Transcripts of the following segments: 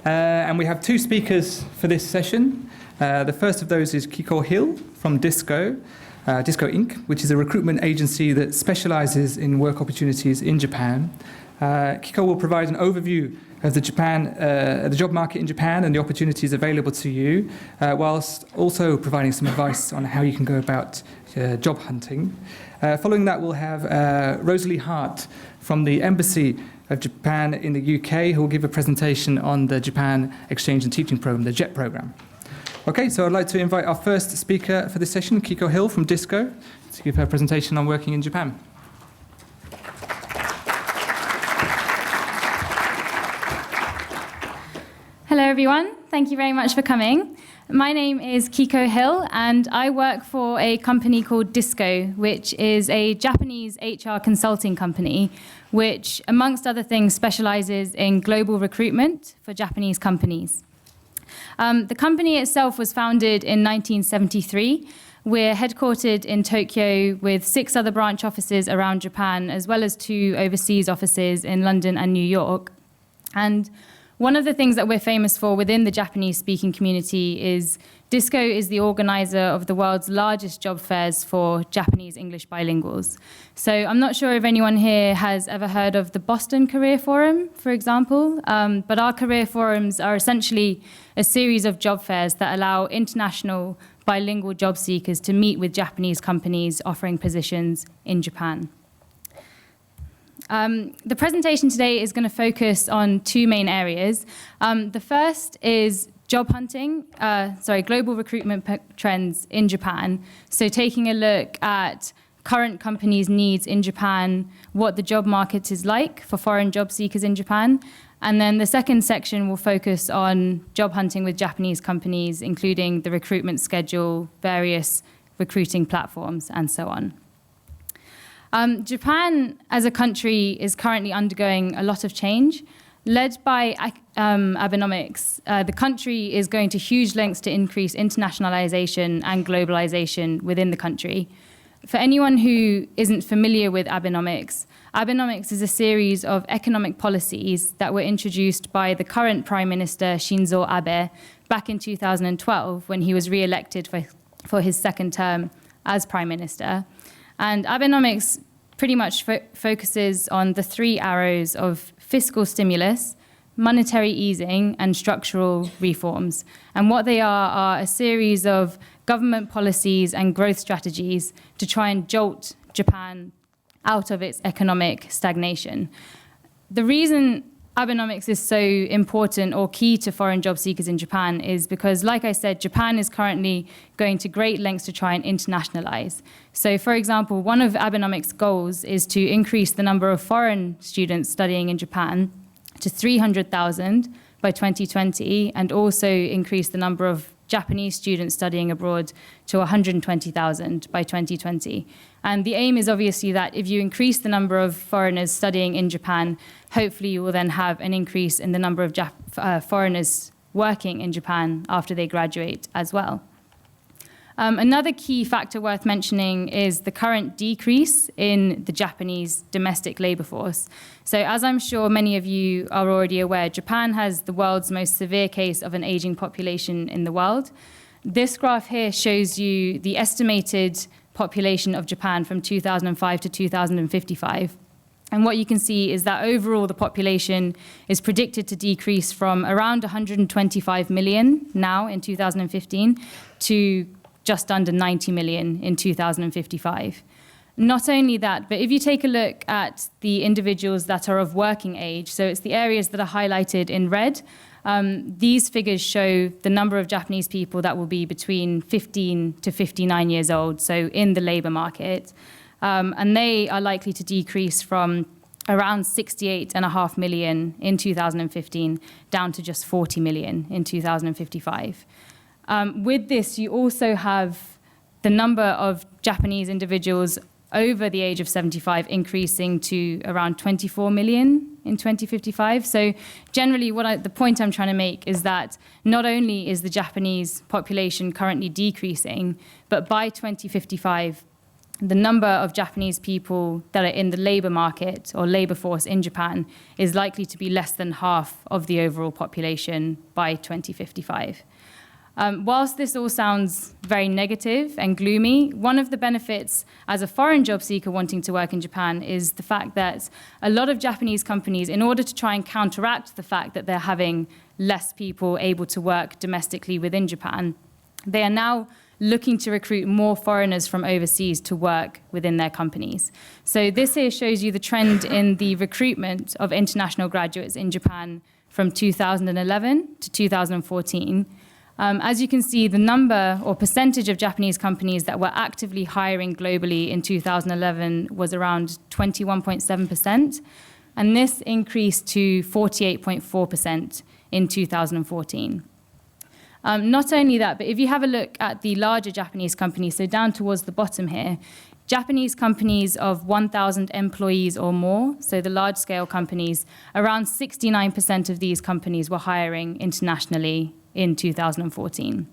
And we have two speakers for this session. The first of those is Kiko Hill from Disco Inc., which is a recruitment agency that specializes in work opportunities in Japan. Kiko will provide an overview of the job market in Japan and the opportunities available to you, whilst also providing some advice on how you can go about job hunting. Following that, we'll have Rosalie Hart from the Embassy of Japan in the UK, who will give a presentation on the Japan Exchange and Teaching Program, the JET program. Okay, so I'd like to invite our first speaker for this session, Kiko Hill from Disco, to give her presentation on working in Japan. Hello everyone, thank you very much for coming. My name is Kiko Hill and I work for a company called Disco, which is a Japanese HR consulting company, which amongst other things specializes in global recruitment for Japanese companies. The company itself was founded in 1973. We're headquartered in Tokyo with 6 other branch offices around Japan, as well as 2 overseas offices in London and New York. And one of the things that we're famous for within the Japanese-speaking community is Disco is the organizer of the world's largest job fairs for Japanese English bilinguals. So I'm not sure if anyone here has ever heard of the Boston Career Forum, for example, but our career forums are essentially a series of job fairs that allow international bilingual job seekers to meet with Japanese companies offering positions in Japan. The presentation today is going to focus on 2 main areas. The first is global recruitment trends in Japan. So taking a look at current companies' needs in Japan, what the job market is like for foreign job seekers in Japan. And then the second section will focus on job hunting with Japanese companies, including the recruitment schedule, various recruiting platforms, and so on. Japan as a country is currently undergoing a lot of change. Led by Abenomics, the country is going to huge lengths to increase internationalization and globalization within the country. For anyone who isn't familiar with Abenomics, Abenomics is a series of economic policies that were introduced by the current Prime Minister Shinzo Abe back in 2012 when he was re-elected for his second term as Prime Minister. And Abenomics pretty much focuses on the 3 arrows of fiscal stimulus, monetary easing, and structural reforms. And what they are a series of government policies and growth strategies to try and jolt Japan out of its economic stagnation. The reason Abenomics is so important or key to foreign job seekers in Japan is because, like I said, Japan is currently going to great lengths to try and internationalize. So, for example, one of Abenomics' goals is to increase the number of foreign students studying in Japan to 300,000 by 2020, and also increase the number of Japanese students studying abroad to 120,000 by 2020. And the aim is obviously that if you increase the number of foreigners studying in Japan, hopefully you will then have an increase in the number of foreigners working in Japan after they graduate as well. Another key factor worth mentioning is the current decrease in the Japanese domestic labor force. So as I'm sure many of you are already aware, Japan has the world's most severe case of an aging population in the world. This graph here shows you the estimated population of Japan from 2005 to 2055. And what you can see is that overall the population is predicted to decrease from around 125 million now in 2015 to just under 90 million in 2055. Not only that, but if you take a look at the individuals that are of working age, so it's the areas that are highlighted in red, these figures show the number of Japanese people that will be between 15 to 59 years old, so in the labor market. And they are likely to decrease from around 68.5 million in 2015 down to just 40 million in 2055. With this, you also have the number of Japanese individuals over the age of 75 increasing to around 24 million in 2055. So generally, the point I'm trying to make is that not only is the Japanese population currently decreasing, but by 2055, the number of Japanese people that are in the labor market or labor force in Japan is likely to be less than half of the overall population by 2055. Whilst this all sounds very negative and gloomy, one of the benefits as a foreign job seeker wanting to work in Japan is the fact that a lot of Japanese companies, in order to try and counteract the fact that they're having less people able to work domestically within Japan, they are now looking to recruit more foreigners from overseas to work within their companies. So this here shows you the trend in the recruitment of international graduates in Japan from 2011 to 2014. As you can see, the number or percentage of Japanese companies that were actively hiring globally in 2011 was around 21.7%, and this increased to 48.4% in 2014. Not only that, but if you have a look at the larger Japanese companies, so down towards the bottom here, Japanese companies of 1,000 employees or more, so the large-scale companies, around 69% of these companies were hiring internationally in 2014.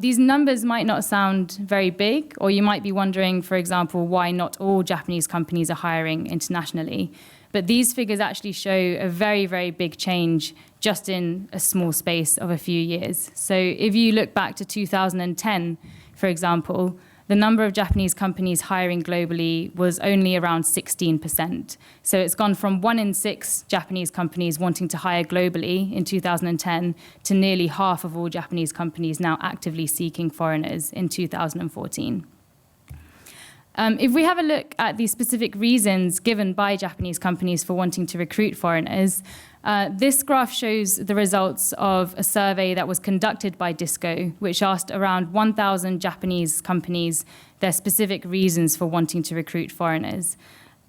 These numbers might not sound very big, or you might be wondering, for example, why not all Japanese companies are hiring internationally. But these figures actually show a very, very big change just in a small space of a few years. So if you look back to 2010, for example, the number of Japanese companies hiring globally was only around 16%. So it's gone from 1 in 6 Japanese companies wanting to hire globally in 2010 to nearly half of all Japanese companies now actively seeking foreigners in 2014. If we have a look at the specific reasons given by Japanese companies for wanting to recruit foreigners, this graph shows the results of a survey that was conducted by DISCO, which asked around 1,000 Japanese companies their specific reasons for wanting to recruit foreigners.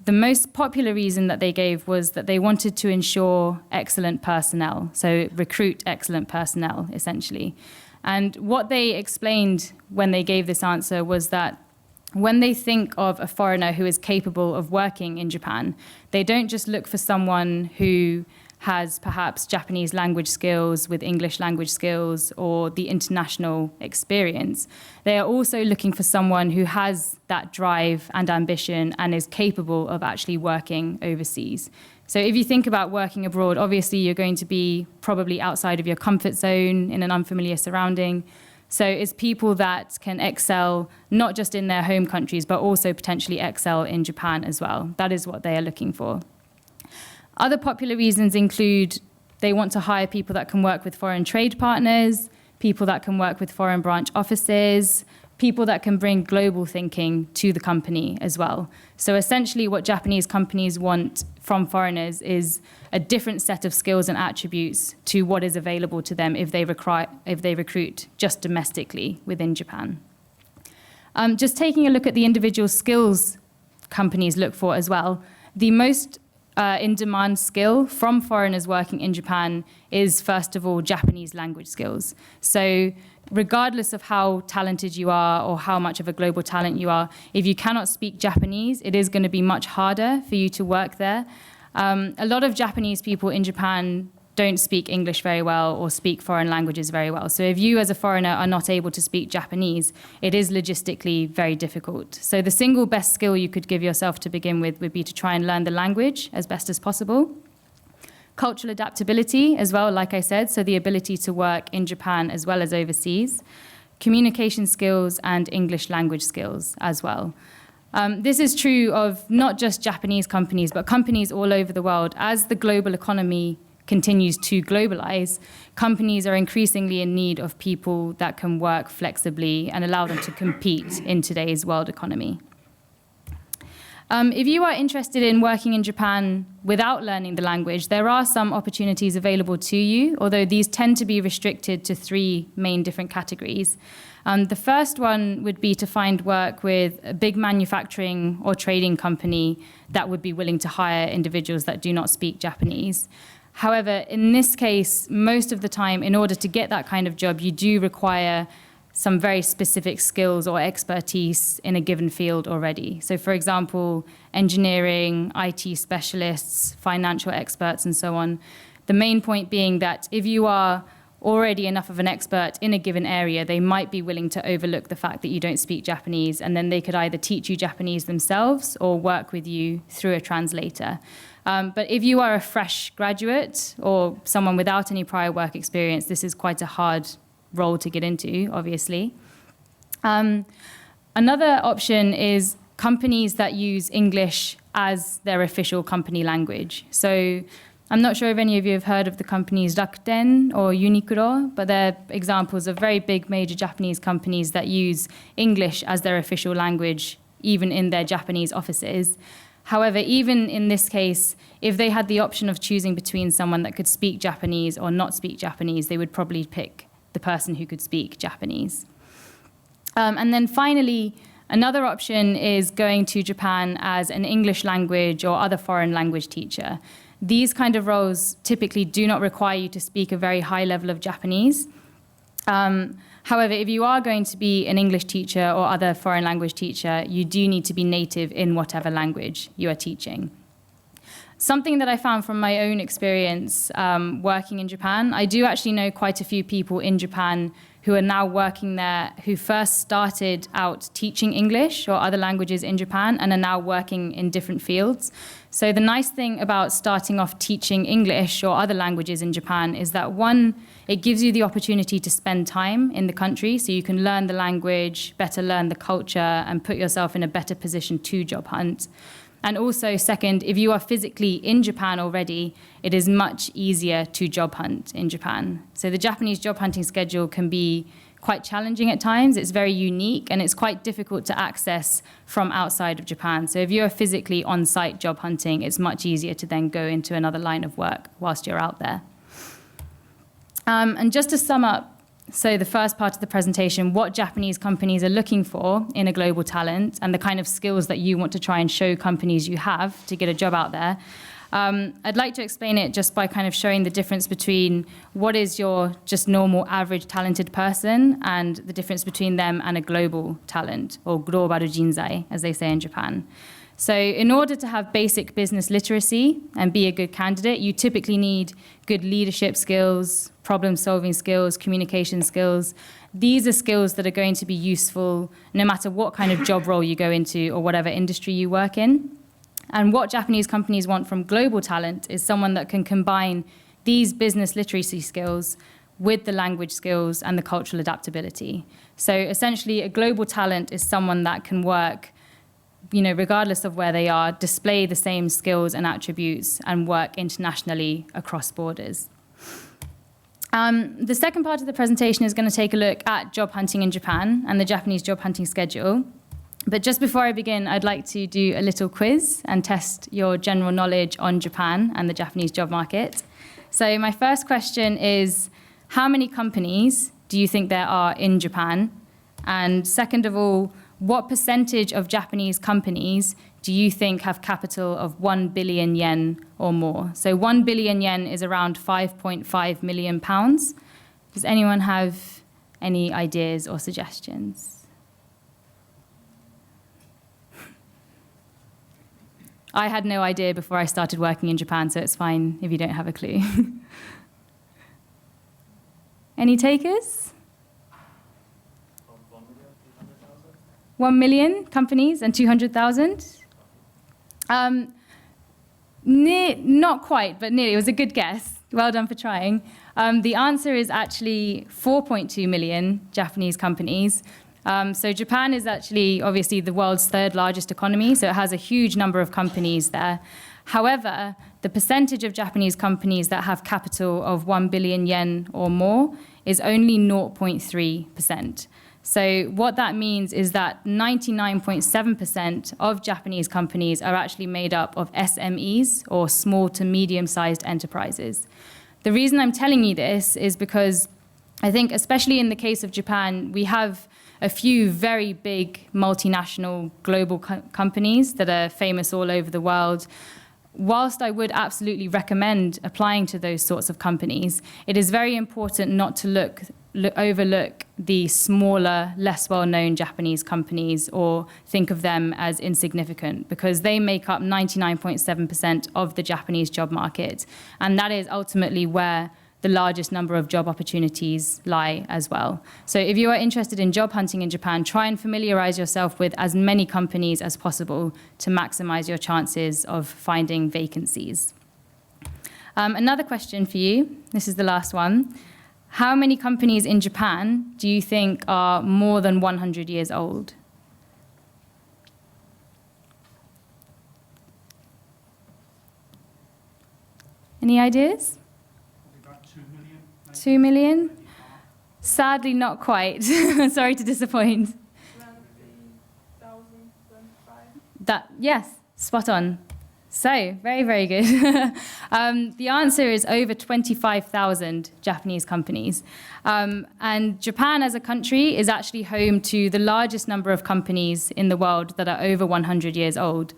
The most popular reason that they gave was that they wanted to ensure excellent personnel, so recruit excellent personnel, essentially. And what they explained when they gave this answer was that when they think of a foreigner who is capable of working in Japan, they don't just look for someone who has perhaps Japanese language skills with English language skills or the international experience. They are also looking for someone who has that drive and ambition and is capable of actually working overseas. So if you think about working abroad, obviously you're going to be probably outside of your comfort zone in an unfamiliar surrounding. So it's people that can excel not just in their home countries, but also potentially excel in Japan as well. That is what they are looking for. Other popular reasons include they want to hire people that can work with foreign trade partners, people that can work with foreign branch offices, people that can bring global thinking to the company as well. So essentially what Japanese companies want from foreigners is a different set of skills and attributes to what is available to them if they recruit just domestically within Japan. Just taking a look at the individual skills companies look for as well, the most in-demand skill from foreigners working in Japan is, first of all, Japanese language skills. So regardless of how talented you are or how much of a global talent you are, if you cannot speak Japanese, it is going to be much harder for you to work there. A lot of Japanese people in Japan don't speak English very well or speak foreign languages very well. So if you as a foreigner are not able to speak Japanese, it is logistically very difficult. So the single best skill you could give yourself to begin with would be to try and learn the language as best as possible. Cultural adaptability as well, like I said, so the ability to work in Japan as well as overseas. Communication skills and English language skills as well. This is true of not just Japanese companies, but companies all over the world. As the global economy continues to globalize, companies are increasingly in need of people that can work flexibly and allow them to compete in today's world economy. If you are interested in working in Japan without learning the language, there are some opportunities available to you, although these tend to be restricted to 3 main different categories. The first one would be to find work with a big manufacturing or trading company that would be willing to hire individuals that do not speak Japanese. However, in this case, most of the time, in order to get that kind of job, you do require some very specific skills or expertise in a given field already. So for example, engineering, IT specialists, financial experts, and so on. The main point being that if you are already enough of an expert in a given area, they might be willing to overlook the fact that you don't speak Japanese, and then they could either teach you Japanese themselves or work with you through a translator. But if you are a fresh graduate or someone without any prior work experience, this is quite a hard role to get into, obviously. Another option is companies that use English as their official company language. So I'm not sure if any of you have heard of the companies Rakuten or Uniqlo, but they're examples of very big major Japanese companies that use English as their official language, even in their Japanese offices. However, even in this case, if they had the option of choosing between someone that could speak Japanese or not speak Japanese, they would probably pick the person who could speak Japanese. And then finally, another option is going to Japan as an English language or other foreign language teacher. These kind of roles typically do not require you to speak a very high level of Japanese. However, if you are going to be an English teacher or other foreign language teacher, you do need to be native in whatever language you are teaching. Something that I found from my own experience working in Japan, I do actually know quite a few people in Japan who are now working there, who first started out teaching English or other languages in Japan and are now working in different fields. So the nice thing about starting off teaching English or other languages in Japan is that, one, it gives you the opportunity to spend time in the country, so you can learn the language, better learn the culture, and put yourself in a better position to job hunt. And also, second, if you are physically in Japan already, it is much easier to job hunt in Japan. So the Japanese job hunting schedule can be quite challenging at times. It's very unique, and it's quite difficult to access from outside of Japan. So if you're physically on-site job hunting, it's much easier to then go into another line of work whilst you're out there. And just to sum up, so the first part of the presentation, what Japanese companies are looking for in a global talent and the kind of skills that you want to try and show companies you have to get a job out there. I'd like to explain it just by kind of showing the difference between what is your just normal average talented person and the difference between them and a global talent, or global jinzai, as they say in Japan. So in order to have basic business literacy and be a good candidate, you typically need good leadership skills, problem-solving skills, communication skills. These are skills that are going to be useful no matter what kind of job role you go into or whatever industry you work in. And what Japanese companies want from global talent is someone that can combine these business literacy skills with the language skills and the cultural adaptability. So essentially, a global talent is someone that can work, regardless of where they are, display the same skills and attributes and work internationally across borders. The second part of the presentation is going to take a look at job hunting in Japan and the Japanese job hunting schedule. But just before I begin, I'd like to do a little quiz and test your general knowledge on Japan and the Japanese job market. So my first question is, how many companies do you think there are in Japan? And second of all, what percentage of Japanese companies do you think have capital of 1 billion yen or more? So 1 billion yen is around 5.5 million pounds. Does anyone have any ideas or suggestions? I had no idea before I started working in Japan, so it's fine if you don't have a clue. Any takers? 1 million companies and 200,000? Not quite, but nearly. It was a good guess. Well done for trying. The answer is actually 4.2 million Japanese companies. So Japan is actually obviously the world's third largest economy, so it has a huge number of companies there. However, the percentage of Japanese companies that have capital of 1 billion yen or more is only 0.3%. So what that means is that 99.7% of Japanese companies are actually made up of SMEs, or small to medium-sized enterprises. The reason I'm telling you this is because I think, especially in the case of Japan, we have a few very big multinational global companies that are famous all over the world. Whilst I would absolutely recommend applying to those sorts of companies, it is very important not to overlook the smaller, less well-known Japanese companies or think of them as insignificant, because they make up 99.7% of the Japanese job market. And that is ultimately where the largest number of job opportunities lie as well. So if you are interested in job hunting in Japan, try and familiarize yourself with as many companies as possible to maximize your chances of finding vacancies. Another question for you, this is the last one. How many companies in Japan do you think are more than 100 years old? Any ideas? About 2 million. 2 million? Sadly, not quite. Sorry to disappoint. Yes, spot on. So, very, very good. The answer is over 25,000 Japanese companies. And Japan as a country is actually home to the largest number of companies in the world that are over 100 years old.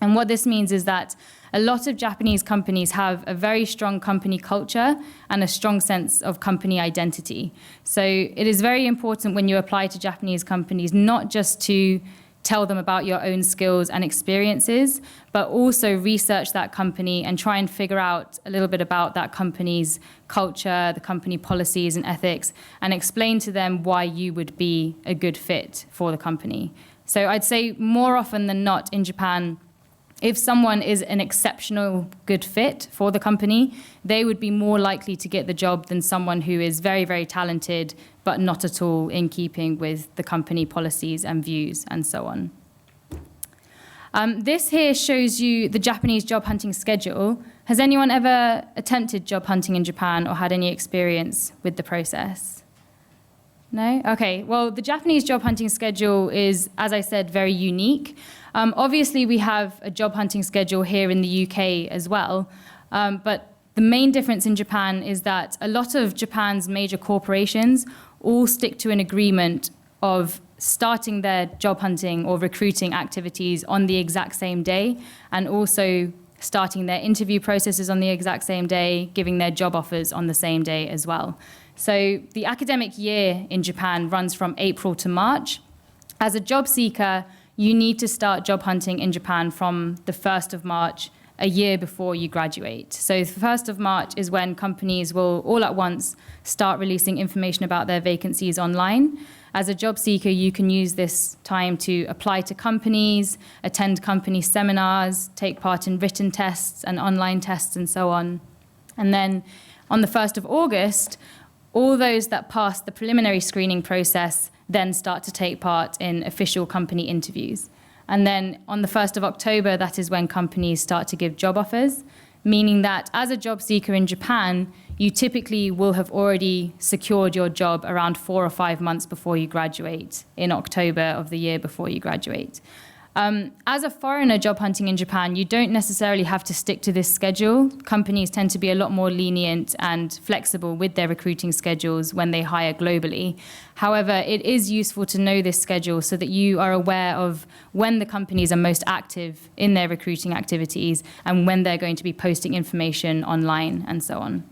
And what this means is that a lot of Japanese companies have a very strong company culture and a strong sense of company identity. So it is very important when you apply to Japanese companies not just to tell them about your own skills and experiences, but also research that company and try and figure out a little bit about that company's culture, the company policies and ethics, and explain to them why you would be a good fit for the company. So I'd say more often than not in Japan, if someone is an exceptional good fit for the company, they would be more likely to get the job than someone who is very, very talented, but not at all in keeping with the company policies and views and so on. This here shows you the Japanese job hunting schedule. Has anyone ever attempted job hunting in Japan or had any experience with the process? No? Okay, well, the Japanese job hunting schedule is, as I said, very unique. Obviously, we have a job hunting schedule here in the UK as well, but the main difference in Japan is that a lot of Japan's major corporations all stick to an agreement of starting their job hunting or recruiting activities on the exact same day, and also starting their interview processes on the exact same day, giving their job offers on the same day as well. So the academic year in Japan runs from April to March. As a job seeker, you need to start job hunting in Japan from the 1st of March, a year before you graduate. So the 1st of March is when companies will all at once start releasing information about their vacancies online. As a job seeker, you can use this time to apply to companies, attend company seminars, take part in written tests and online tests and so on. And then on the 1st of August, all those that pass the preliminary screening process then start to take part in official company interviews. And then on the 1st of October, that is when companies start to give job offers, meaning that as a job seeker in Japan, you typically will have already secured your job around 4 or 5 months before you graduate, in October of the year before you graduate. As a foreigner job hunting in Japan, you don't necessarily have to stick to this schedule. Companies tend to be a lot more lenient and flexible with their recruiting schedules when they hire globally. However, it is useful to know this schedule so that you are aware of when the companies are most active in their recruiting activities and when they're going to be posting information online and so on.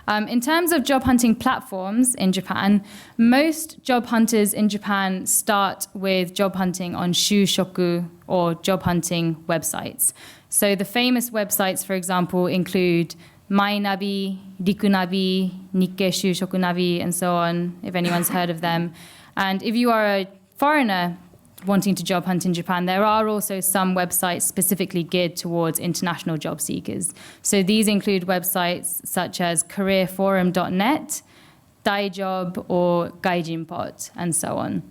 In terms of job hunting platforms in Japan, most job hunters in Japan start with job hunting on shushoku or job hunting websites. So the famous websites, for example, include Mainabi, Rikunabi, Nikkei Shushoku Nabi, and so on, if anyone's heard of them. And if you are a foreigner wanting to job hunt in Japan, there are also some websites specifically geared towards international job seekers. So these include websites such as careerforum.net, Daijob, or Gaijinpot, and so on.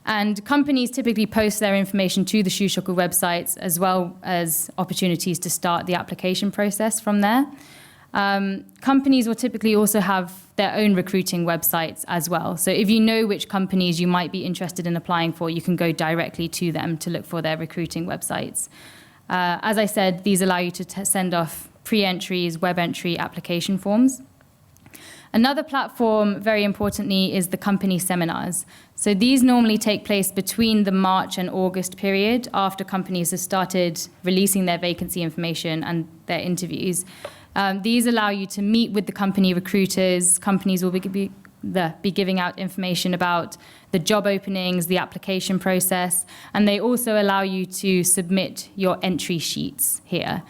And companies typically post their information to the Shushoku websites, as well as opportunities to start the application process from there. Companies will typically also have their own recruiting websites as well. So if you know which companies you might be interested in applying for, you can go directly to them to look for their recruiting websites. As I said, these allow you to send off pre-entries, web entry application forms. Another platform, very importantly, is the company seminars. So these normally take place between the March and August period after companies have started releasing their vacancy information and their interviews. These allow you to meet with the company recruiters. Companies will be giving out information about the job openings, the application process, and they also allow you to submit your entry sheets here.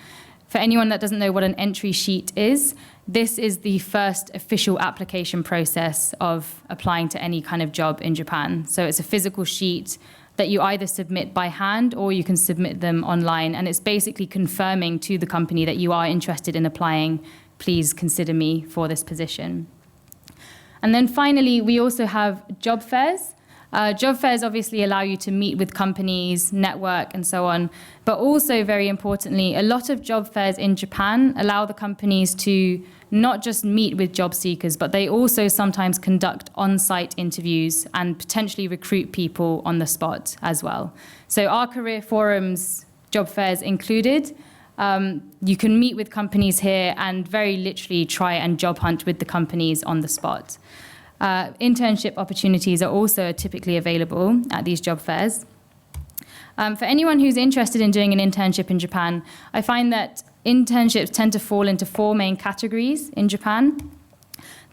For anyone that doesn't know what an entry sheet is, this is the first official application process of applying to any kind of job in Japan. So it's a physical sheet that you either submit by hand or you can submit them online. And it's basically confirming to the company that you are interested in applying. Please consider me for this position. And then finally, we also have job fairs. Job fairs obviously allow you to meet with companies, network, and so on. But also, very importantly, a lot of job fairs in Japan allow the companies to not just meet with job seekers, but they also sometimes conduct on-site interviews and potentially recruit people on the spot as well. So our career forums, job fairs included, you can meet with companies here and very literally try and job hunt with the companies on the spot. Internship opportunities are also typically available at these job fairs. For anyone who's interested in doing an internship in Japan, I find that internships tend to fall into 4 main categories in Japan.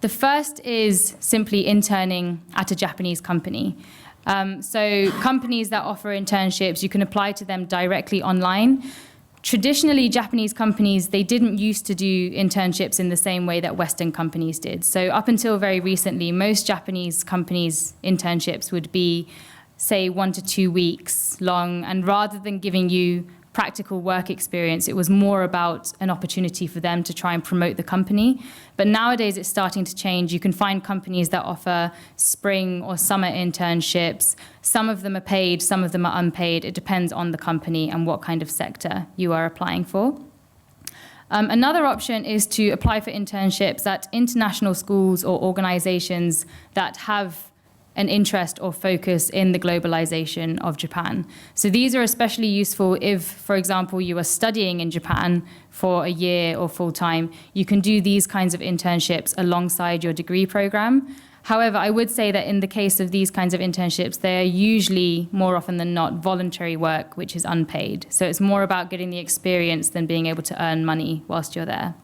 The first is simply interning at a Japanese company. So companies that offer internships, you can apply to them directly online. Traditionally, Japanese companies, they didn't used to do internships in the same way that Western companies did. So up until very recently, most Japanese companies' internships would be, say, 1 to 2 weeks long. And rather than giving you practical work experience, it was more about an opportunity for them to try and promote the company. But nowadays, it's starting to change. You can find companies that offer spring or summer internships. Some of them are paid, some of them are unpaid. It depends on the company and what kind of sector you are applying for. Another option is to apply for internships at international schools or organizations that have an interest or focus in the globalization of Japan. So these are especially useful if, for example, you are studying in Japan for a year or full-time. You can do these kinds of internships alongside your degree program. However, I would say that in the case of these kinds of internships, they are usually, more often than not, voluntary work, which is unpaid. So it's more about getting the experience than being able to earn money whilst you're there.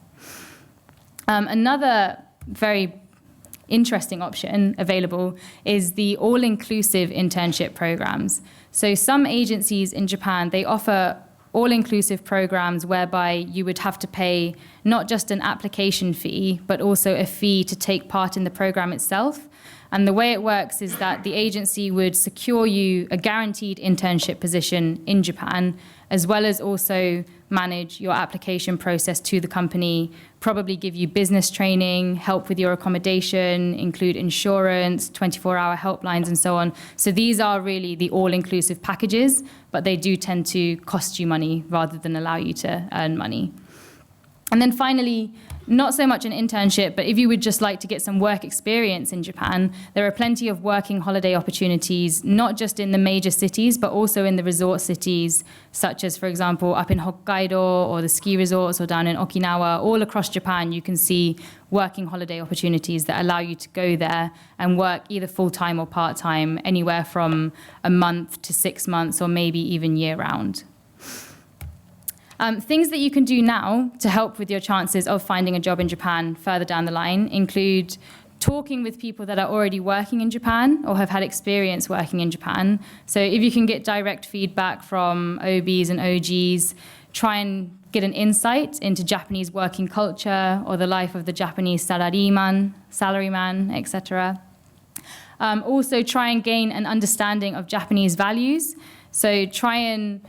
Another very interesting option available is the all-inclusive internship programs. So some agencies in Japan, they offer all-inclusive programs whereby you would have to pay not just an application fee, but also a fee to take part in the program itself. And the way it works is that the agency would secure you a guaranteed internship position in Japan, as well as also manage your application process to the company, probably give you business training, help with your accommodation, include insurance, 24-hour helplines, and so on. So these are really the all-inclusive packages, but they do tend to cost you money rather than allow you to earn money. And then finally, not so much an internship, but if you would just like to get some work experience in Japan, there are plenty of working holiday opportunities, not just in the major cities, but also in the resort cities, such as, for example, up in Hokkaido or the ski resorts or down in Okinawa. All across Japan, you can see working holiday opportunities that allow you to go there and work either full-time or part-time, anywhere from a month to 6 months or maybe even year-round. Things that you can do now to help with your chances of finding a job in Japan further down the line include talking with people that are already working in Japan or have had experience working in Japan. So if you can get direct feedback from OBs and OGs, try and get an insight into Japanese working culture or the life of the Japanese salaryman, etc. Also try and gain an understanding of Japanese values. So try and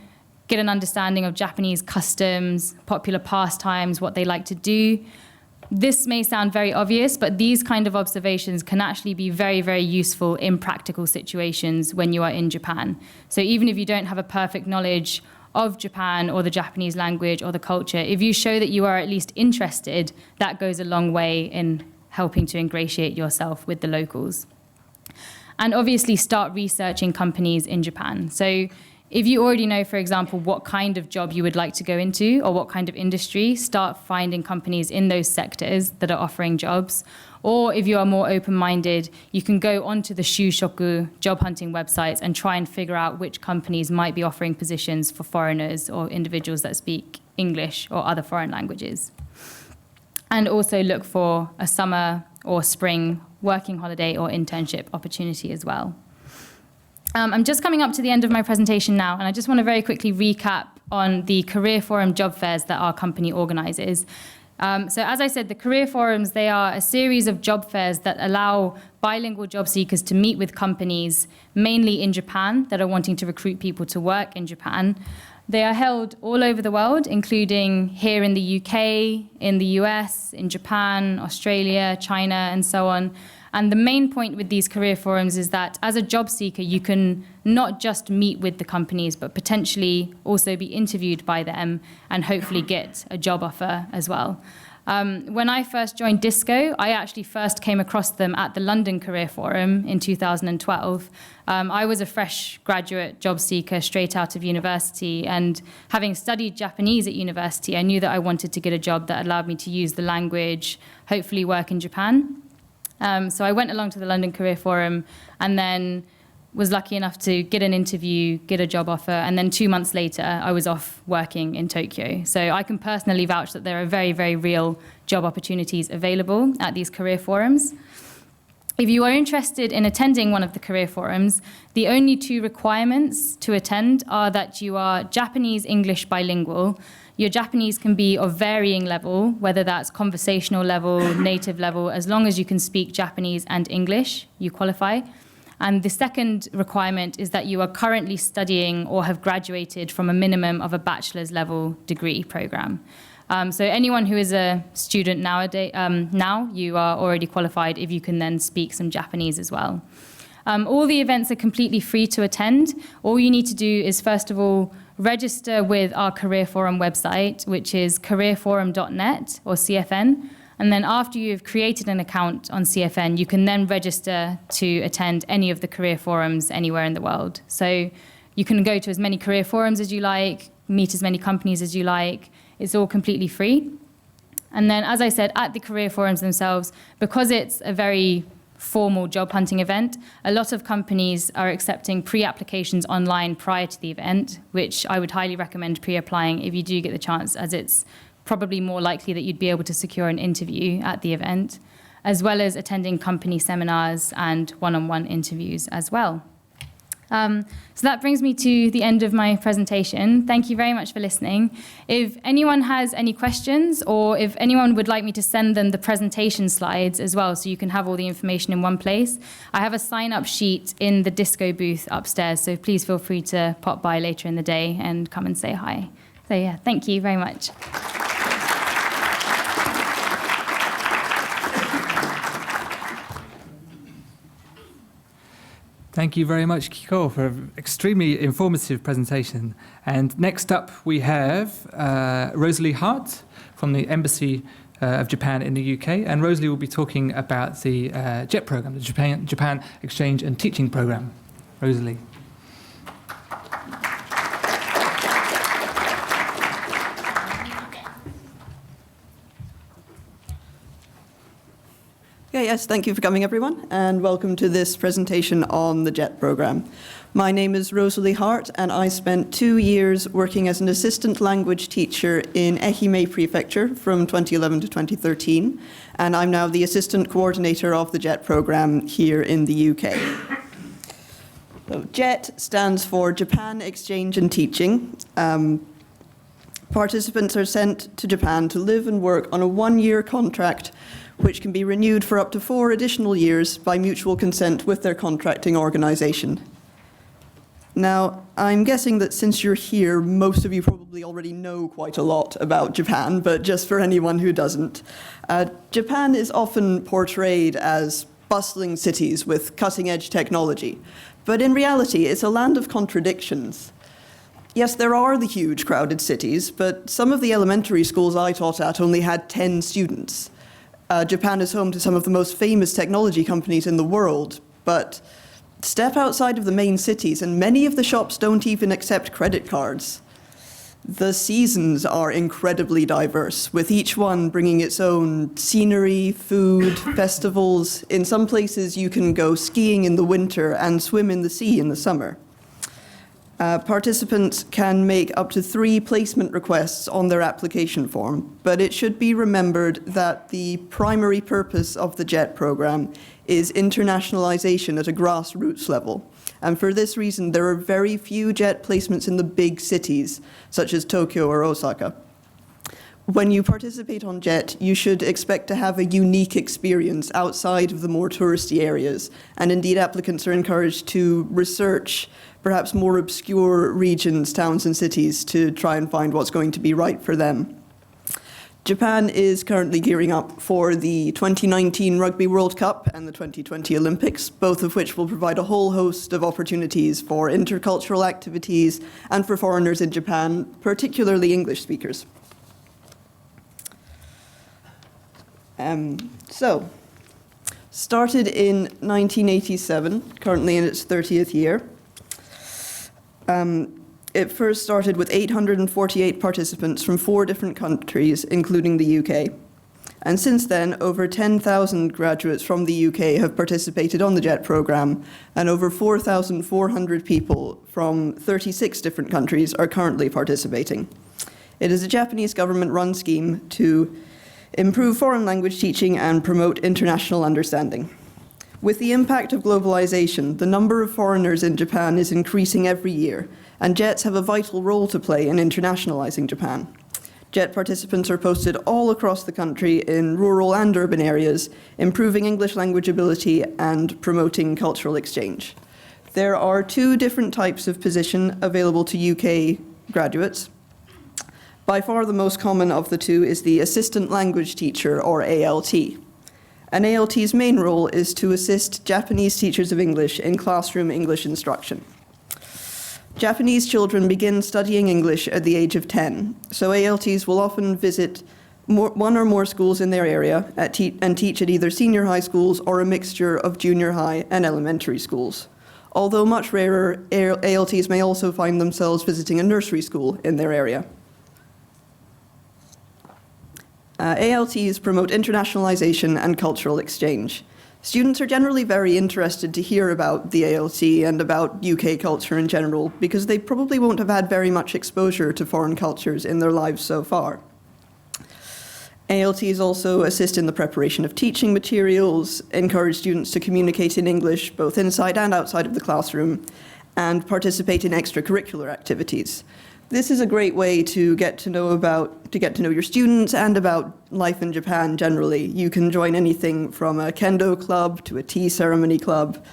get an understanding of Japanese customs, popular pastimes, what they like to do. This may sound very obvious, but these kind of observations can actually be very, very useful in practical situations when you are in Japan. So even if you don't have a perfect knowledge of Japan or the Japanese language or the culture, if you show that you are at least interested, that goes a long way in helping to ingratiate yourself with the locals. And obviously start researching companies in Japan. So if you already know, for example, what kind of job you would like to go into or what kind of industry, start finding companies in those sectors that are offering jobs. Or if you are more open-minded, you can go onto the shushoku job hunting websites and try and figure out which companies might be offering positions for foreigners or individuals that speak English or other foreign languages. And also look for a summer or spring working holiday or internship opportunity as well. I'm just coming up to the end of my presentation now, and I just want to very quickly recap on the Career Forum job fairs that our company organises. So as I said, the Career Forums, they are a series of job fairs that allow bilingual job seekers to meet with companies, mainly in Japan, that are wanting to recruit people to work in Japan. They are held all over the world, including here in the UK, in the US, in Japan, Australia, China, and so on. And the main point with these career forums is that as a job seeker, you can not just meet with the companies, but potentially also be interviewed by them and hopefully get a job offer as well. When I first joined Disco, I actually first came across them at the London Career Forum in 2012. I was a fresh graduate job seeker straight out of university, and having studied Japanese at university, I knew that I wanted to get a job that allowed me to use the language, hopefully work in Japan. So I went along to the London Career Forum and then was lucky enough to get an interview, get a job offer, and then 2 months later, I was off working in Tokyo. So I can personally vouch that there are very, very real job opportunities available at these career forums. If you are interested in attending one of the career forums, the only 2 requirements to attend are that you are Japanese-English bilingual. Your Japanese can be of varying level, whether that's conversational level, native level, as long as you can speak Japanese and English, you qualify. And the second requirement is that you are currently studying or have graduated from a minimum of a bachelor's level degree program. So anyone who is a student nowadays, now you are already qualified if you can then speak some Japanese as well. All the events are completely free to attend. All you need to do is, first of all, register with our Career Forum website, which is careerforum.net or CFN. And then after you've created an account on CFN, you can then register to attend any of the career forums anywhere in the world. So you can go to as many career forums as you like, meet as many companies as you like. It's all completely free. And then, as I said, at the career forums themselves, because it's a very formal job hunting event, a lot of companies are accepting pre-applications online prior to the event, which I would highly recommend pre-applying if you do get the chance, as it's probably more likely that you'd be able to secure an interview at the event, as well as attending company seminars and one-on-one interviews as well. So that brings me to the end of my presentation. Thank you very much for listening. If anyone has any questions, or if anyone would like me to send them the presentation slides as well, so you can have all the information in one place, I have a sign-up sheet in the Disco booth upstairs, so please feel free to pop by later in the day and come and say hi. So yeah, thank you very much. Thank you very much, Kiko, for an extremely informative presentation. And next up, we have Rosalie Hart from the Embassy of Japan in the UK. And Rosalie will be talking about the JET program, the Japan Exchange and Teaching Program. Rosalie. Okay, yes, thank you for coming, everyone, and welcome to this presentation on the JET program. My name is Rosalie Hart, and I spent 2 years working as an assistant language teacher in Ehime Prefecture from 2011 to 2013, and I'm now the assistant coordinator of the JET program here in the UK. So JET stands for Japan Exchange and Teaching. Participants are sent to Japan to live and work on a 1-year contract, which can be renewed for up to 4 additional years by mutual consent with their contracting organization. Now, I'm guessing that since you're here, most of you probably already know quite a lot about Japan, but just for anyone who doesn't, Japan is often portrayed as bustling cities with cutting-edge technology, but in reality, it's a land of contradictions. Yes, there are the huge crowded cities, but some of the elementary schools I taught at only had 10 students. Japan is home to some of the most famous technology companies in the world, but step outside of the main cities and many of the shops don't even accept credit cards. The seasons are incredibly diverse, with each one bringing its own scenery, food, festivals. In some places you can go skiing in the winter and swim in the sea in the summer. Participants can make up to 3 placement requests on their application form, but it should be remembered that the primary purpose of the JET program is internationalization at a grassroots level, And for this reason, there are very few JET placements in the big cities, such as Tokyo or Osaka. When you participate on JET, you should expect to have a unique experience outside of the more touristy areas. And indeed, applicants are encouraged to research perhaps more obscure regions, towns, and cities to try and find what's going to be right for them. Japan is currently gearing up for the 2019 Rugby World Cup and the 2020 Olympics, both of which will provide a whole host of opportunities for intercultural activities and for foreigners in Japan, particularly English speakers. Started in 1987, currently in its 30th year. It first started with 848 participants from 4 different countries, including the UK. And since then, over 10,000 graduates from the UK have participated on the JET program, and over 4,400 people from 36 different countries are currently participating. It is a Japanese government-run scheme to improve foreign language teaching and promote international understanding. With the impact of globalization, the number of foreigners in Japan is increasing every year, and JETs have a vital role to play in internationalizing Japan. JET participants are posted all across the country in rural and urban areas, improving English language ability and promoting cultural exchange. There are 2 different types of position available to UK graduates. By far the most common of the 2 is the Assistant Language Teacher, or ALT. An ALT's main role is to assist Japanese teachers of English in classroom English instruction. Japanese children begin studying English at the age of 10, so ALTs will often visit 1 or more schools in their area and teach at either senior high schools or a mixture of junior high and elementary schools. Although much rarer, ALTs may also find themselves visiting a nursery school in their area. ALTs promote internationalization and cultural exchange. Students are generally very interested to hear about the ALT and about UK culture in general, because they probably won't have had very much exposure to foreign cultures in their lives so far. ALTs also assist in the preparation of teaching materials, encourage students to communicate in English both inside and outside of the classroom, and participate in extracurricular activities. This is a great way to get to know your students and about life in Japan generally. You can join anything from a kendo club to a tea ceremony club.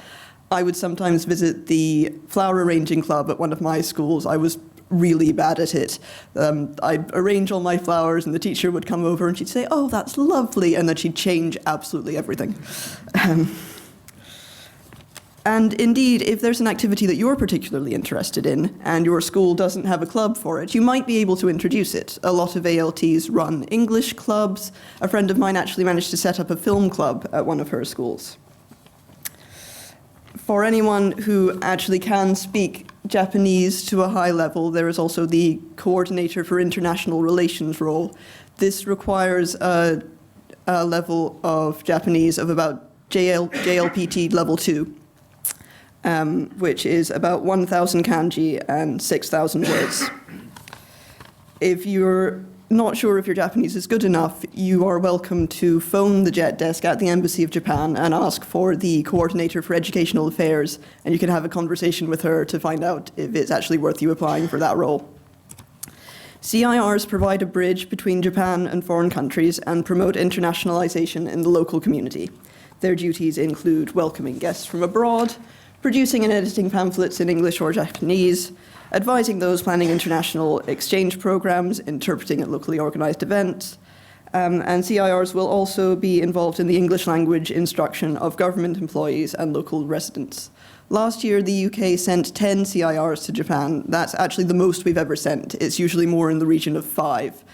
I would sometimes visit the flower arranging club at one of my schools. I was really bad at it. I'd arrange all my flowers and the teacher would come over and she'd say, "Oh, that's lovely," and then she'd change absolutely everything. And indeed, if there's an activity that you're particularly interested in and your school doesn't have a club for it, you might be able to introduce it. A lot of ALTs run English clubs. A friend of mine actually managed to set up a film club at one of her schools. For anyone who actually can speak Japanese to a high level, there is also the Coordinator for International Relations role. This requires a level of Japanese of about JLPT level 2. Which is about 1,000 kanji and 6,000 words. If you're not sure if your Japanese is good enough, you are welcome to phone the JET desk at the Embassy of Japan and ask for the Coordinator for Educational Affairs, and you can have a conversation with her to find out if it's actually worth you applying for that role. CIRs provide a bridge between Japan and foreign countries and promote internationalization in the local community. Their duties include welcoming guests from abroad, producing and editing pamphlets in English or Japanese, advising those planning international exchange programs, interpreting at locally organized events, and CIRs will also be involved in the English language instruction of government employees and local residents. Last year, the UK sent 10 CIRs to Japan. That's actually the most we've ever sent. It's usually more in the region of 5,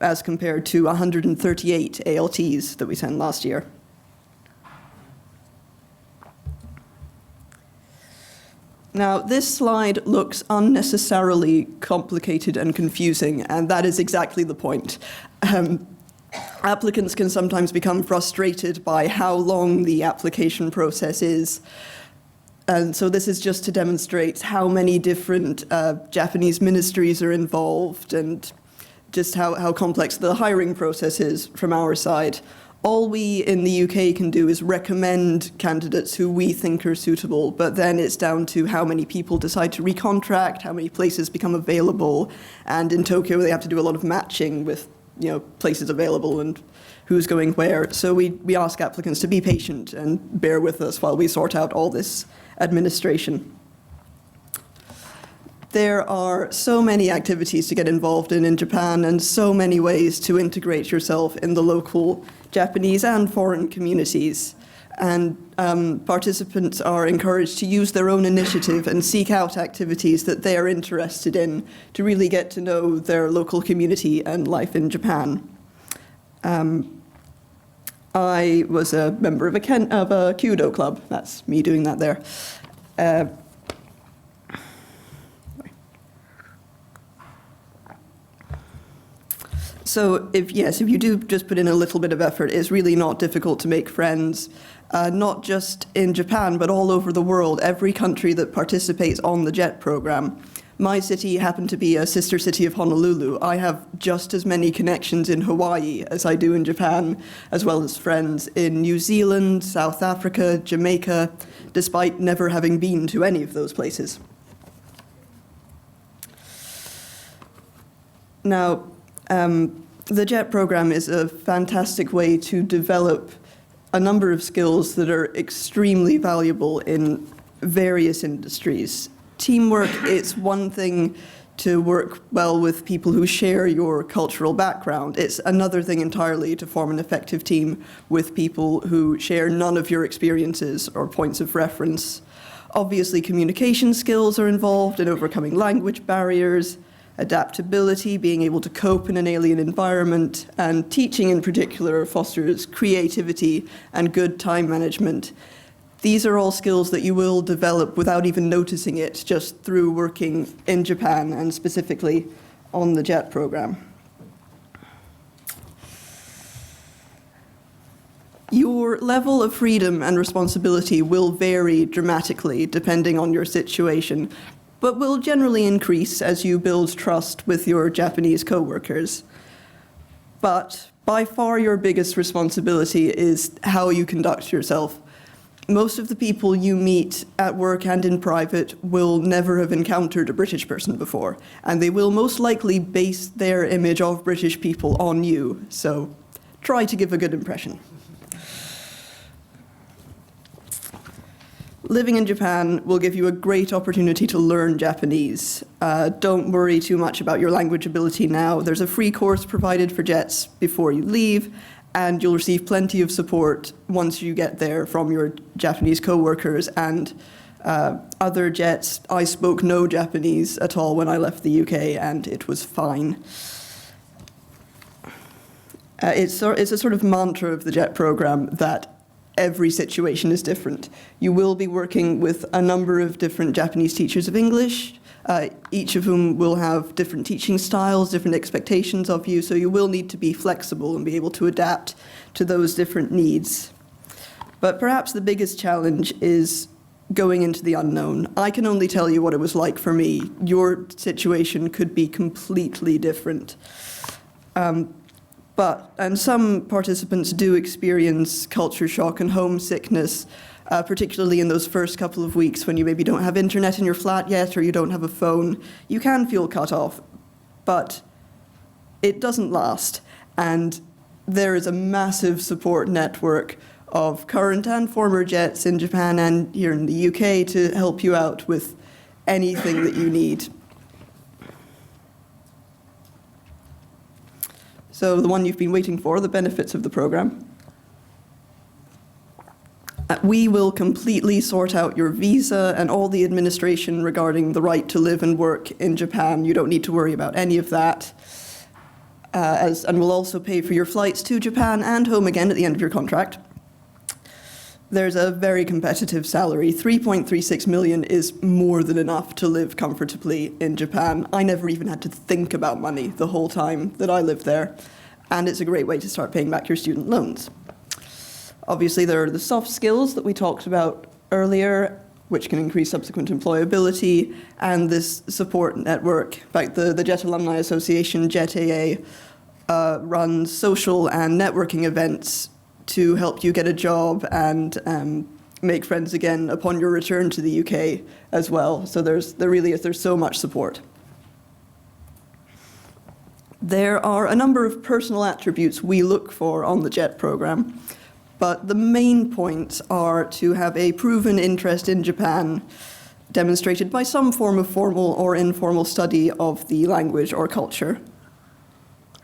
as compared to 138 ALTs that we sent last year. Now, this slide looks unnecessarily complicated and confusing, and that is exactly the point. Applicants can sometimes become frustrated by how long the application process is. And so this is just to demonstrate how many different Japanese ministries are involved and just how complex the hiring process is from our side. All we in the UK can do is recommend candidates who we think are suitable, but then it's down to how many people decide to recontract, how many places become available, and in Tokyo they have to do a lot of matching with places available and who's going where. So we ask applicants to be patient and bear with us while we sort out all this administration. There are so many activities to get involved in Japan, and so many ways to integrate yourself in the local Japanese and foreign communities. And participants are encouraged to use their own initiative and seek out activities that they are interested in to really get to know their local community and life in Japan. I was a member of a Kyudo club. That's me doing that there. So if you do just put in a little bit of effort, it's really not difficult to make friends, not just in Japan, but all over the world, every country that participates on the JET program. My city happened to be a sister city of Honolulu. I have just as many connections in Hawaii as I do in Japan, as well as friends in New Zealand, South Africa, Jamaica, despite never having been to any of those places. Now, the JET program is a fantastic way to develop a number of skills that are extremely valuable in various industries. Teamwork, it's one thing to work well with people who share your cultural background. It's another thing entirely to form an effective team with people who share none of your experiences or points of reference. Obviously, communication skills are involved in overcoming language barriers, adaptability, being able to cope in an alien environment, and teaching in particular fosters creativity and good time management. These are all skills that you will develop without even noticing it, just through working in Japan and specifically on the JET program. Your level of freedom and responsibility will vary dramatically depending on your situation, but will generally increase as you build trust with your Japanese co-workers. But by far your biggest responsibility is how you conduct yourself. Most of the people you meet at work and in private will never have encountered a British person before, and they will most likely base their image of British people on you, so try to give a good impression. Living in Japan will give you a great opportunity to learn Japanese. Don't worry too much about your language ability now. There's a free course provided for JETs before you leave, and you'll receive plenty of support once you get there from your Japanese co-workers and other JETs. I spoke no Japanese at all when I left the UK, and it was fine. It's a sort of mantra of the JET program that every situation is different. You will be working with a number of different Japanese teachers of English, each of whom will have different teaching styles, different expectations of you, so you will need to be flexible and be able to adapt to those different needs. But perhaps the biggest challenge is going into the unknown. I can only tell you what it was like for me. Your situation could be completely different. And some participants do experience culture shock and homesickness, particularly in those first couple of weeks when you maybe don't have internet in your flat yet or you don't have a phone. You can feel cut off, but it doesn't last. And there is a massive support network of current and former JETs in Japan and here in the UK to help you out with anything that you need. So the one you've been waiting for, the benefits of the program. We will completely sort out your visa and all the administration regarding the right to live and work in Japan. You don't need to worry about any of that. And we'll also pay for your flights to Japan and home again at the end of your contract. There's a very competitive salary. 3.36 million is more than enough to live comfortably in Japan. I never even had to think about money the whole time that I lived there. And it's a great way to start paying back your student loans. Obviously, there are the soft skills that we talked about earlier, which can increase subsequent employability, and this support network. In fact, the JET Alumni Association, JET AA, runs social and networking events to help you get a job and make friends again upon your return to the UK as well. So there's so much support. There are a number of personal attributes we look for on the JET program, but the main points are to have a proven interest in Japan, demonstrated by some form of formal or informal study of the language or culture,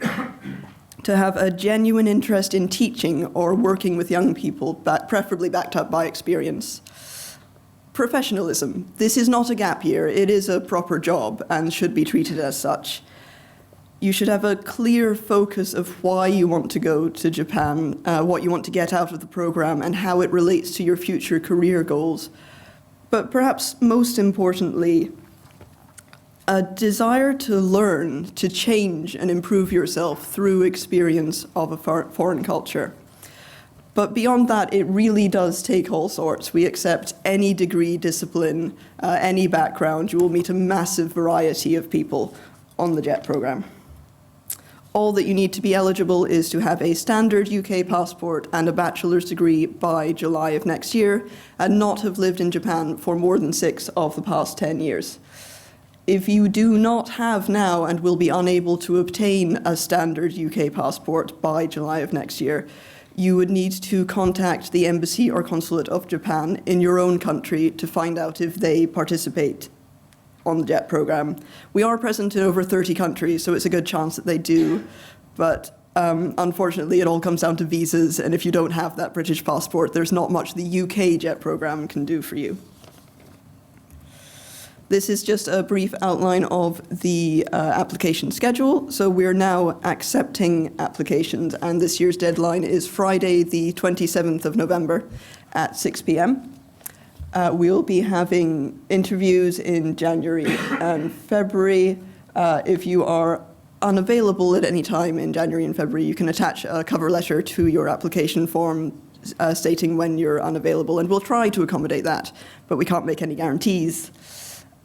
to have a genuine interest in teaching or working with young people, preferably backed up by experience. Professionalism. This is not a gap year, it is a proper job and should be treated as such. You should have a clear focus of why you want to go to Japan, what you want to get out of the program, and how it relates to your future career goals. But perhaps most importantly, a desire to learn, to change and improve yourself through experience of a foreign culture. But beyond that, it really does take all sorts. We accept any degree, discipline, any background. You will meet a massive variety of people on the JET program. All that you need to be eligible is to have a standard UK passport and a bachelor's degree by July of next year, and not have lived in Japan for more than 6 of the past 10 years. If you do not have now and will be unable to obtain a standard UK passport by July of next year, you would need to contact the Embassy or Consulate of Japan in your own country to find out if they participate on the JET program. We are present in over 30 countries, so it's a good chance that they do, but unfortunately it all comes down to visas, and if you don't have that British passport, there's not much the UK JET program can do for you. This is just a brief outline of the application schedule. So we're now accepting applications, and this year's deadline is Friday, the 27th of November at 6 p.m. We'll be having interviews in January and February. If you are unavailable at any time in January and February, you can attach a cover letter to your application form stating when you're unavailable, and we'll try to accommodate that, but we can't make any guarantees.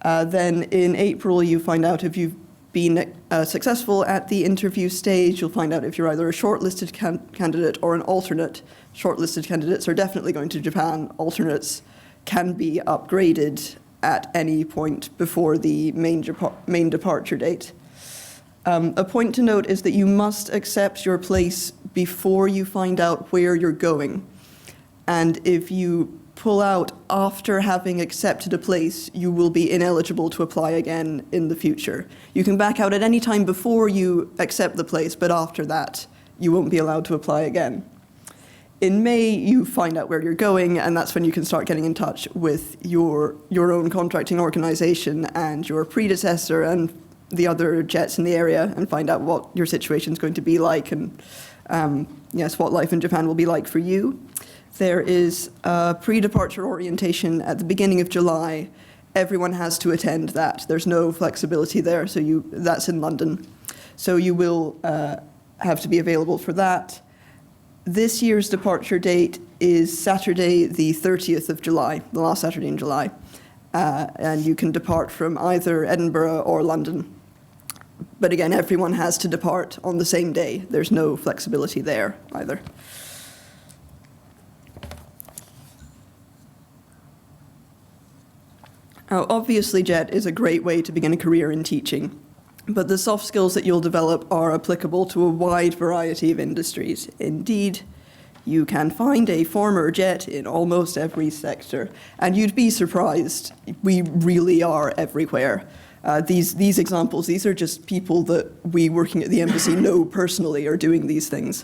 Then in April, you find out if you've been successful at the interview stage. You'll find out if you're either a shortlisted candidate or an alternate. Shortlisted candidates are definitely going to Japan. Alternates can be upgraded at any point before the main departure date. A point to note is that you must accept your place before you find out where you're going. And if you pull out after having accepted a place, you will be ineligible to apply again in the future. You can back out at any time before you accept the place, but after that, you won't be allowed to apply again. In May, you find out where you're going, and that's when you can start getting in touch with your own contracting organization and your predecessor and the other JETs in the area, and find out what your situation is going to be like, and what life in Japan will be like for you. There is a pre-departure orientation at the beginning of July. Everyone has to attend that. There's no flexibility there, so that's in London. So you will have to be available for that. This year's departure date is Saturday, the 30th of July, the last Saturday in July. And you can depart from either Edinburgh or London. But again, everyone has to depart on the same day. There's no flexibility there either. Now, obviously, JET is a great way to begin a career in teaching, but the soft skills that you'll develop are applicable to a wide variety of industries. Indeed, you can find a former JET in almost every sector, and you'd be surprised. We really are everywhere. These examples, these are just people that we working at the embassy know personally are doing these things.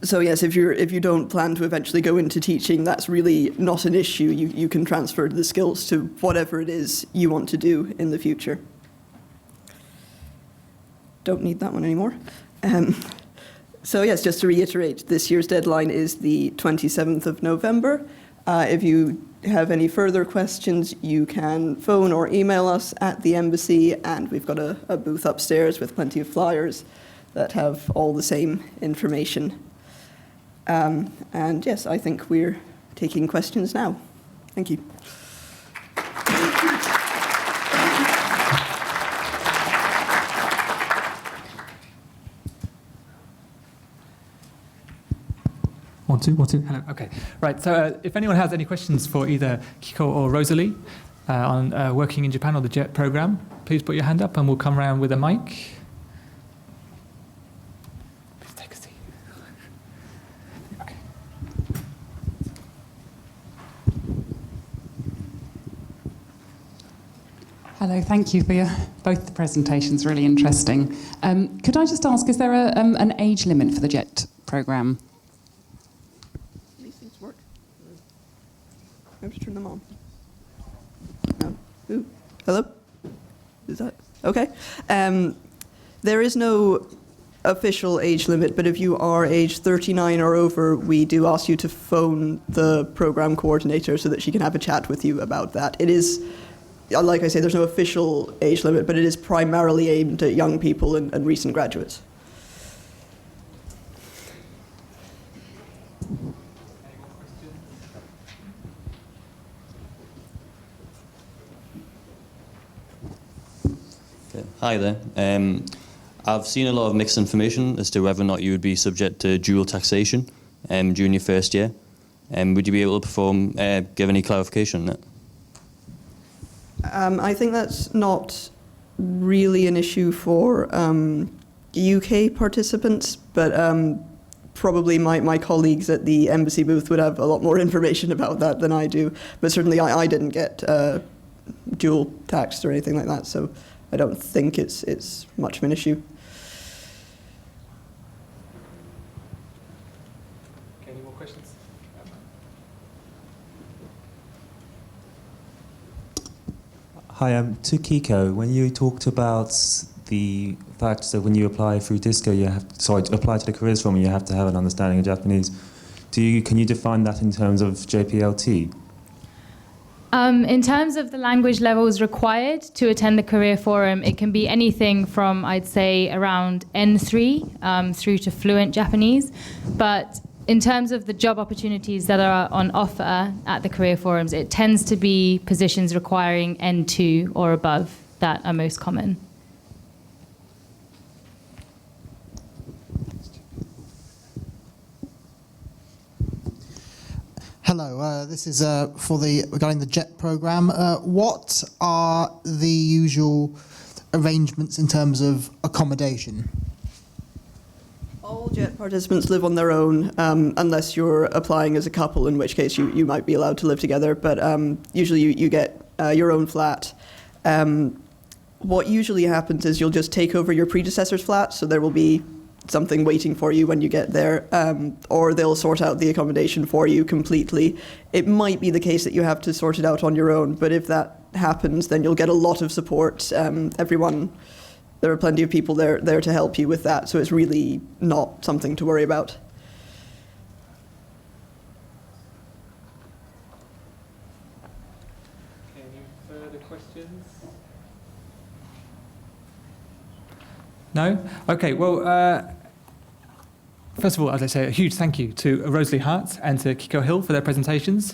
So yes, if you don't plan to eventually go into teaching, that's really not an issue. You can transfer the skills to whatever it is you want to do in the future. Don't need that one anymore. So yes, just to reiterate, this year's deadline is the 27th of November. If you have any further questions, you can phone or email us at the embassy, and we've got a booth upstairs with plenty of flyers that have all the same information. And yes, I think we're taking questions now. Thank you. One, two. Hello. Okay. Right. So if anyone has any questions for either Kiko or Rosalie on working in Japan or the JET program, please put your hand up and we'll come around with a mic. Please take a seat. Okay. Hello, thank you for both the presentations, really interesting. Could I just ask, is there an age limit for the JET programme? These things work. I have to turn them on. No. Ooh. Hello? Is that okay? There is no official age limit, but if you are age 39 or over, we do ask you to phone the program coordinator so that she can have a chat with you about that. It is, like I say, there's no official age limit, but it is primarily aimed at young people and recent graduates. Hi there. I've seen a lot of mixed information as to whether or not you would be subject to dual taxation during your first year. Would you be able to give any clarification on that? I think that's not really an issue for UK participants, but probably my colleagues at the embassy booth would have a lot more information about that than I do. But certainly I didn't get dual taxed or anything like that, so I don't think it's much of an issue. Okay, any more questions? Hi, to Kiko. When you talked about the fact that when you apply through DISCO, apply to the careers forum, you have to have an understanding of Japanese. Can you define that in terms of JPLT? In terms of the language levels required to attend the career forum, it can be anything from, I'd say, around N3 through to fluent Japanese. But in terms of the job opportunities that are on offer at the career forums, it tends to be positions requiring N2 or above that are most common. Hello, this is regarding the JET program. What are the usual arrangements in terms of accommodation? All JET participants live on their own, unless you're applying as a couple, in which case you might be allowed to live together, but usually you get your own flat. What usually happens is you'll just take over your predecessor's flat, so there will be something waiting for you when you get there, or they'll sort out the accommodation for you completely. It might be the case that you have to sort it out on your own, but if that happens, then you'll get a lot of support. There are plenty of people there to help you with that, so it's really not something to worry about. Okay, any further questions? No? Okay, well, first of all, as I say, a huge thank you to Rosalie Hart and to Kiko Hill for their presentations.